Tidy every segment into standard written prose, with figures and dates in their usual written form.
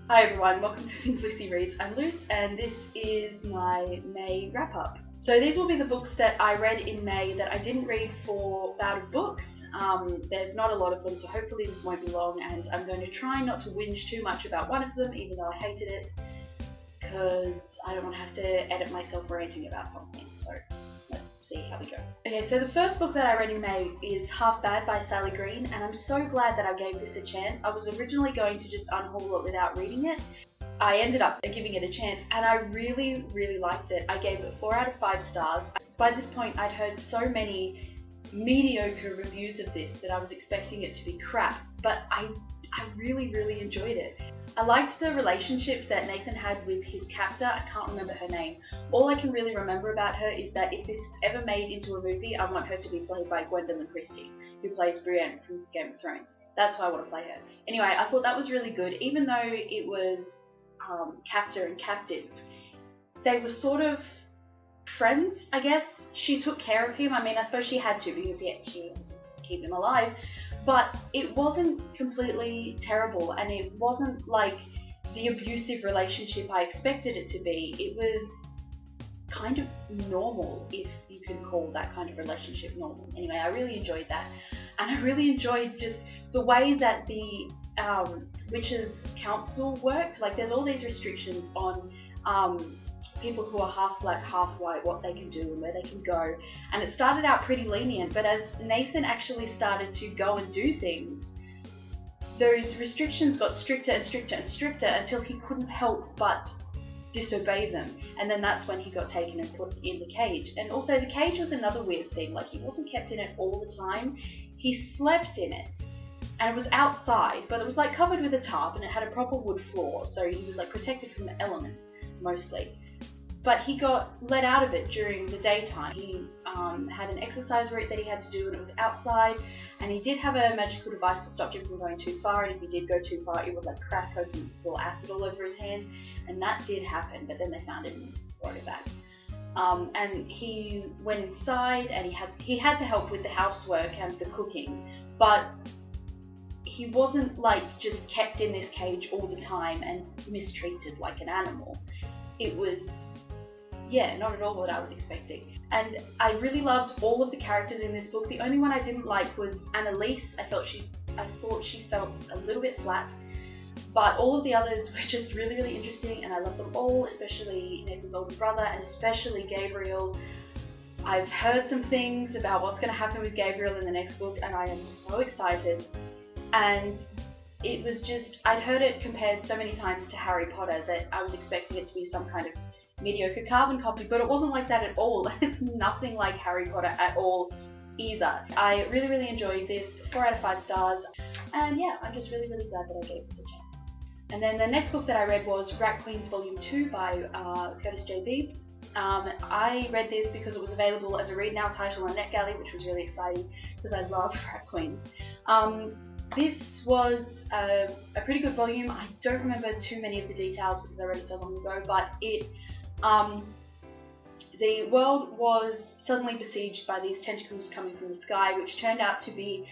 Hi everyone, welcome to Things Lucy Reads. I'm Luce and this is my May wrap-up. So these will be the books that I read in May that I didn't read for Bout of Books. There's not a lot of them, so hopefully this won't be long, and I'm going to try not to whinge too much about one of them, even though I hated it, because I don't want to have to edit myself ranting about something, so let's see how we go. Okay, so the first book that I read in May is Half Bad by Sally Green, and I'm so glad that I gave this a chance. I was originally going to just unhaul it without reading it. I ended up giving it a chance, and I really, really liked it. I gave it 4 out of 5 stars. By this point, I'd heard so many mediocre reviews of this that I was expecting it to be crap, but I really, really enjoyed it. I liked the relationship that Nathan had with his captor. I can't remember her name. All I can really remember about her is that if this is ever made into a movie, I want her to be played by Gwendolyn Christie, who plays Brienne from Game of Thrones. That's who I want to play her. Anyway, I thought that was really good. Even though it was captor and captive, they were sort of friends, I guess. She took care of him. I mean, I suppose she had to, because she had to keep him alive. But it wasn't completely terrible, and it wasn't like the abusive relationship I expected it to be. It was kind of normal, if you can call that kind of relationship normal. Anyway, I really enjoyed that. And I really enjoyed just the way that the Witches' Council worked. Like, there's all these restrictions on people who are half black, half white, what they can do and where they can go. And it started out pretty lenient, but as Nathan actually started to go and do things, those restrictions got stricter and stricter and stricter until he couldn't help but disobey them. And then that's when he got taken and put in the cage. And also the cage was another weird thing. Like, he wasn't kept in it all the time. He slept in it. And it was outside, but it was like covered with a tarp, and it had a proper wood floor, so he was like protected from the elements, mostly. But he got let out of it during the daytime. He had an exercise route that he had to do, and it was outside, and he did have a magical device that stopped him from going too far, and if he did go too far, it would like crack open and spill acid all over his hands, and that did happen, but then they found it and brought it back. And he went inside, and he had to help with the housework and the cooking, but he wasn't like just kept in this cage all the time and mistreated like an animal. It was, yeah, not at all what I was expecting. And I really loved all of the characters in this book. The only one I didn't like was Annalise. I thought she felt a little bit flat, but all of the others were just really, really interesting, and I love them all, especially Nathan's older brother, and especially Gabriel. I've heard some things about what's going to happen with Gabriel in the next book, and I am so excited. And it was just, I'd heard it compared so many times to Harry Potter that I was expecting it to be some kind of mediocre carbon copy, but it wasn't like that at all. It's nothing like Harry Potter at all either. I really, really enjoyed this, 4 out of 5 stars, and yeah, I'm just really, really glad that I gave this a chance. And then the next book that I read was Rat Queens Volume 2 by Curtis J. Beebe. I read this because it was available as a Read Now title on NetGalley, which was really exciting because I love Rat Queens. This was a pretty good volume. I don't remember too many of the details because I read it so long ago, but the world was suddenly besieged by these tentacles coming from the sky, which turned out to be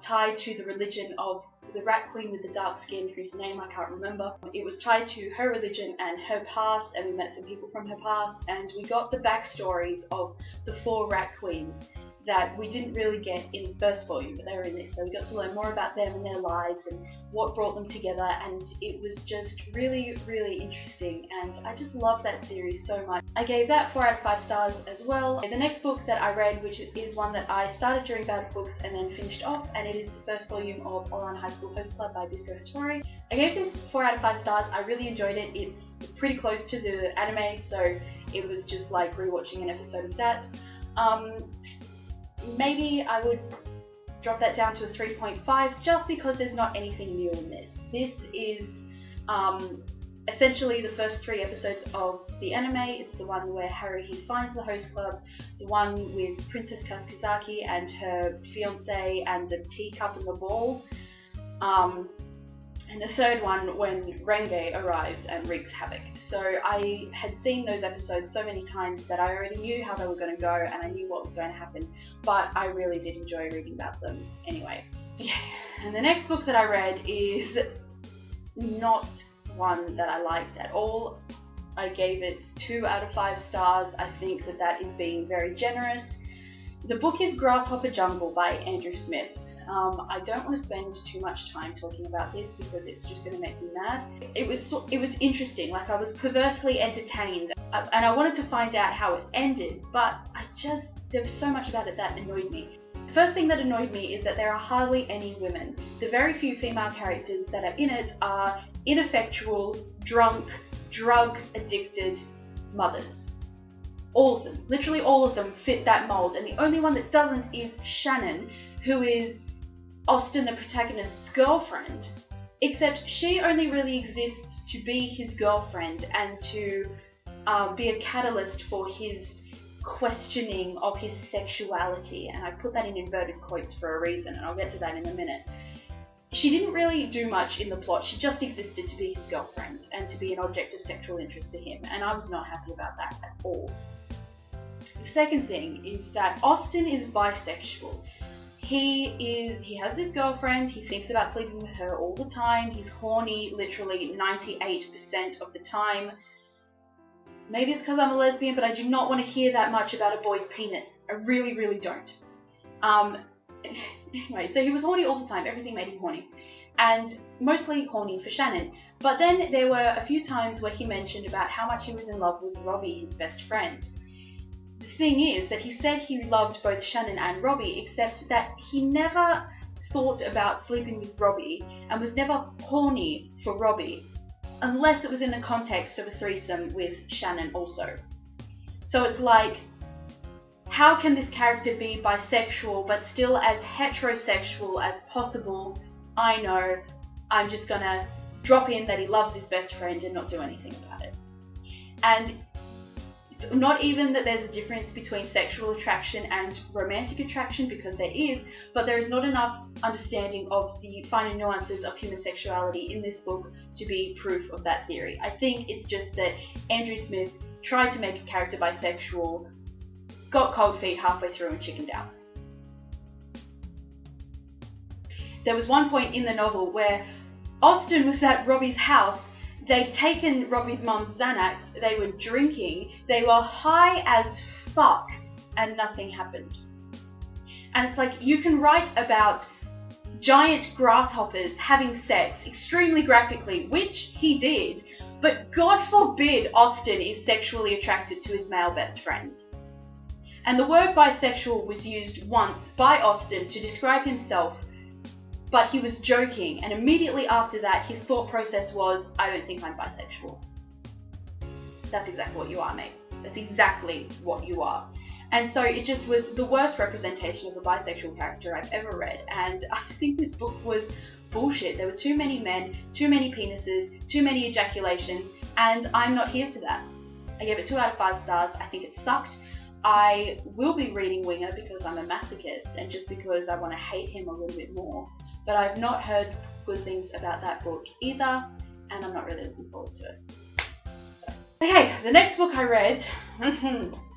tied to the religion of the Rat Queen with the dark skin, whose name I can't remember. It was tied to her religion and her past, and we met some people from her past, and we got the backstories of the 4 Rat Queens that we didn't really get in the first volume, but they were in this, so we got to learn more about them and their lives and what brought them together, and it was just really, really interesting, and I just love that series so much. I gave that 4 out of 5 stars as well. The next book that I read, which is one that I started during Bout of Books and then finished off, and it is the first volume of Ouran High School Host Club by Bisco Hattori. I gave this 4 out of 5 stars. I really enjoyed it. It's pretty close to the anime, so it was just like rewatching an episode of that. Maybe I would drop that down to a 3.5 just because there's not anything new in this. This is essentially the first 3 episodes of the anime. It's the one where Haruhi finds the host club, the one with Princess Kasukazaki and her fiance and the teacup and the ball, and the third one when Renge arrives and wreaks havoc. So I had seen those episodes so many times that I already knew how they were going to go and I knew what was going to happen, but I really did enjoy reading about them anyway. Yeah. And the next book that I read is not one that I liked at all. I gave it 2 out of 5 stars. I think that is being very generous. The book is Grasshopper Jungle by Andrew Smith. I don't want to spend too much time talking about this because it's just going to make me mad. It was interesting, like I was perversely entertained, and I wanted to find out how it ended, but there was so much about it that annoyed me. The first thing that annoyed me is that there are hardly any women. The very few female characters that are in it are ineffectual, drunk, drug-addicted mothers. All of them, literally all of them fit that mold, and the only one that doesn't is Shannon, who is Austin, the protagonist's girlfriend, except she only really exists to be his girlfriend and to be a catalyst for his questioning of his sexuality, and I put that in inverted quotes for a reason, and I'll get to that in a minute. She didn't really do much in the plot, she just existed to be his girlfriend and to be an object of sexual interest for him, and I was not happy about that at all. The second thing is that Austin is bisexual. He has this girlfriend, he thinks about sleeping with her all the time, he's horny literally 98% of the time. Maybe it's because I'm a lesbian, but I do not want to hear that much about a boy's penis. I really, really don't. Anyway, so he was horny all the time, everything made him horny. And mostly horny for Shannon. But then there were a few times where he mentioned about how much he was in love with Robbie, his best friend. The thing is that he said he loved both Shannon and Robbie, except that he never thought about sleeping with Robbie and was never horny for Robbie, unless it was in the context of a threesome with Shannon also. So it's like, how can this character be bisexual but still as heterosexual as possible? I know, I'm just gonna drop in that he loves his best friend and not do anything about it. And it's not even that there's a difference between sexual attraction and romantic attraction, because there is, but there is not enough understanding of the finer nuances of human sexuality in this book to be proof of that theory. I think it's just that Andrew Smith tried to make a character bisexual, got cold feet halfway through and chickened out. There was one point in the novel where Austin was at Robbie's house. They'd taken Robbie's mum's Xanax, they were drinking, they were high as fuck, and nothing happened. And it's like, you can write about giant grasshoppers having sex extremely graphically, which he did, but God forbid Austin is sexually attracted to his male best friend. And the word bisexual was used once by Austin to describe himself, but he was joking, and immediately after that his thought process was, I don't think I'm bisexual. That's exactly what you are, mate. That's exactly what you are. And so it just was the worst representation of a bisexual character I've ever read, and I think this book was bullshit. There were too many men, too many penises, too many ejaculations, and I'm not here for that. I gave it 2 out of 5 stars. I think it sucked. I will be reading Winger because I'm a masochist and just because I want to hate him a little bit more. But I've not heard good things about that book either, and I'm not really looking forward to it. So, okay, the next book I read,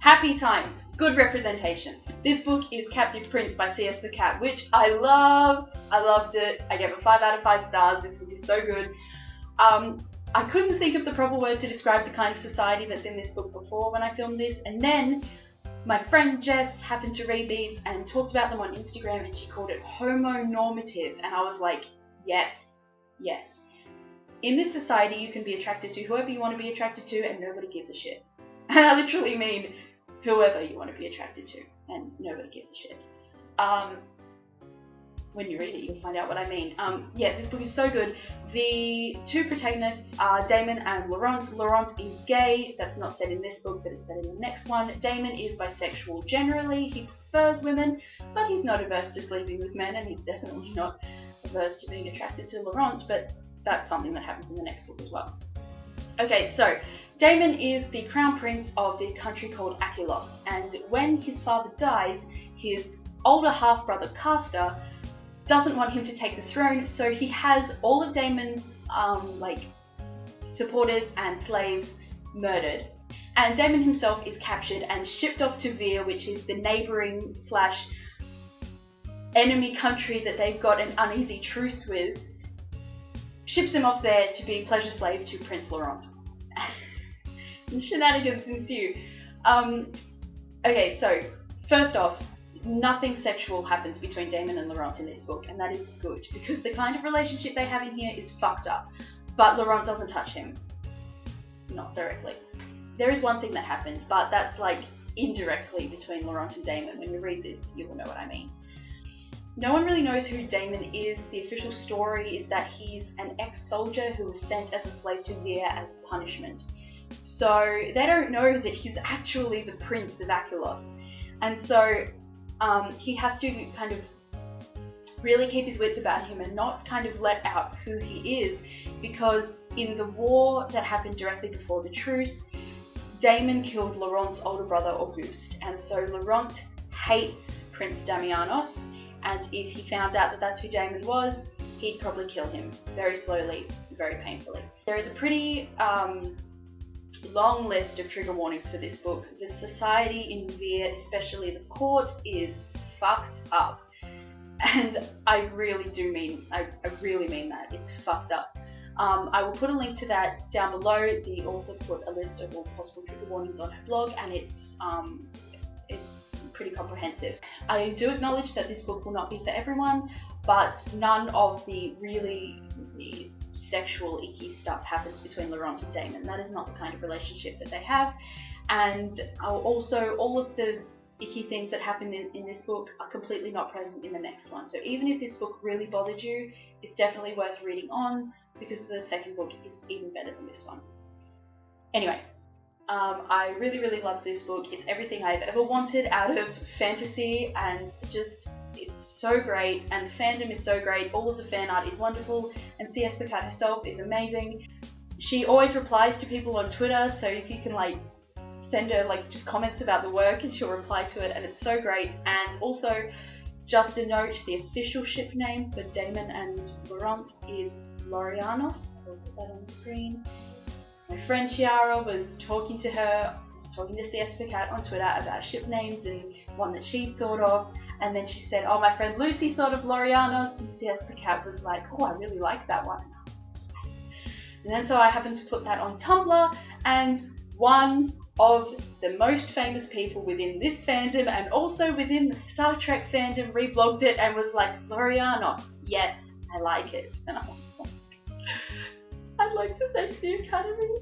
Happy Times, good representation. This book is Captive Prince by C.S. the Cat, which I loved. I loved it. I gave it 5 out of 5 stars. This book is so good. I couldn't think of the proper word to describe the kind of society that's in this book before when I filmed this, and then my friend Jess happened to read these and talked about them on Instagram, and she called it homonormative, and I was like, yes, yes. In this society you can be attracted to whoever you want to be attracted to and nobody gives a shit. And I literally mean whoever you want to be attracted to and nobody gives a shit. When you read it, you'll find out what I mean. Yeah, this book is so good. The 2 protagonists are Damon and Laurent. Laurent is gay. That's not said in this book, but it's said in the next one. Damon is bisexual generally. He prefers women, but he's not averse to sleeping with men, and he's definitely not averse to being attracted to Laurent, but that's something that happens in the next book as well. Okay, so Damon is the crown prince of the country called Achelos, and when his father dies, his older half-brother Castor doesn't want him to take the throne, so he has all of Damon's supporters and slaves murdered. And Damon himself is captured and shipped off to Veer, which is the neighbouring / enemy country that they've got an uneasy truce with, ships him off there to be pleasure slave to Prince Laurent. And shenanigans ensue. Okay, so first off, nothing sexual happens between Damon and Laurent in this book, and that is good, because the kind of relationship they have in here is fucked up. But Laurent doesn't touch him. Not directly. There is one thing that happened, but that's like indirectly between Laurent and Damon. When you read this, you will know what I mean. No one really knows who Damon is. The official story is that he's an ex-soldier who was sent as a slave to Lear as punishment. So they don't know that he's actually the Prince of Achelos. And so he has to kind of really keep his wits about him and not kind of let out who he is, because in the war that happened directly before the truce, Damon killed Laurent's older brother Auguste, and so Laurent hates Prince Damianos, and if he found out that that's who Damon was, he'd probably kill him very slowly, very painfully. There is a pretty long list of trigger warnings for this book. The society in Lear, especially the court, is fucked up. And I really mean that. It's fucked up. I will put a link to that down below. The author put a list of all possible trigger warnings on her blog, and it's pretty comprehensive. I do acknowledge that this book will not be for everyone, but none of the really sexual, icky stuff happens between Laurent and Damon. That is not the kind of relationship that they have. And also, all of the icky things that happen in this book are completely not present in the next one. So even if this book really bothered you, it's definitely worth reading on, because the second book is even better than this one. Anyway, I really love this book. It's everything I've ever wanted out of fantasy, and just, it's so great, and the fandom is so great. All of the fan art is wonderful, and C.S. Pacat herself is amazing. She always replies to people on Twitter, so if you can send her just comments about the work and she'll reply to it, and it's so great. And also, just a note, the official ship name for Damon and Laurent is Lorianos. I'll put that on the screen. My friend Chiara was talking to CS Pacat on Twitter about ship names and one that she thought of, and then she said, oh, my friend Lucy thought of Lorianos, and CS Pacat was like, oh, I really like that one. And I was like, yes. And then so I happened to put that on Tumblr, and one of the most famous people within this fandom and also within the Star Trek fandom reblogged it and was like, Lorianos, yes, I like it. And I was like, I'd like to thank the Academy.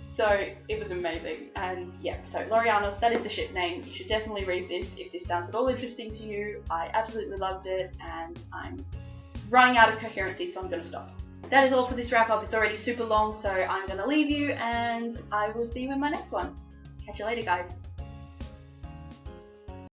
So it was amazing. And yeah, so Lorianos, that is the ship name. You should definitely read this if this sounds at all interesting to you. I absolutely loved it, and I'm running out of coherency, so I'm going to stop. That is all for this wrap up. It's already super long, so I'm going to leave you, and I will see you in my next one. Catch you later, guys.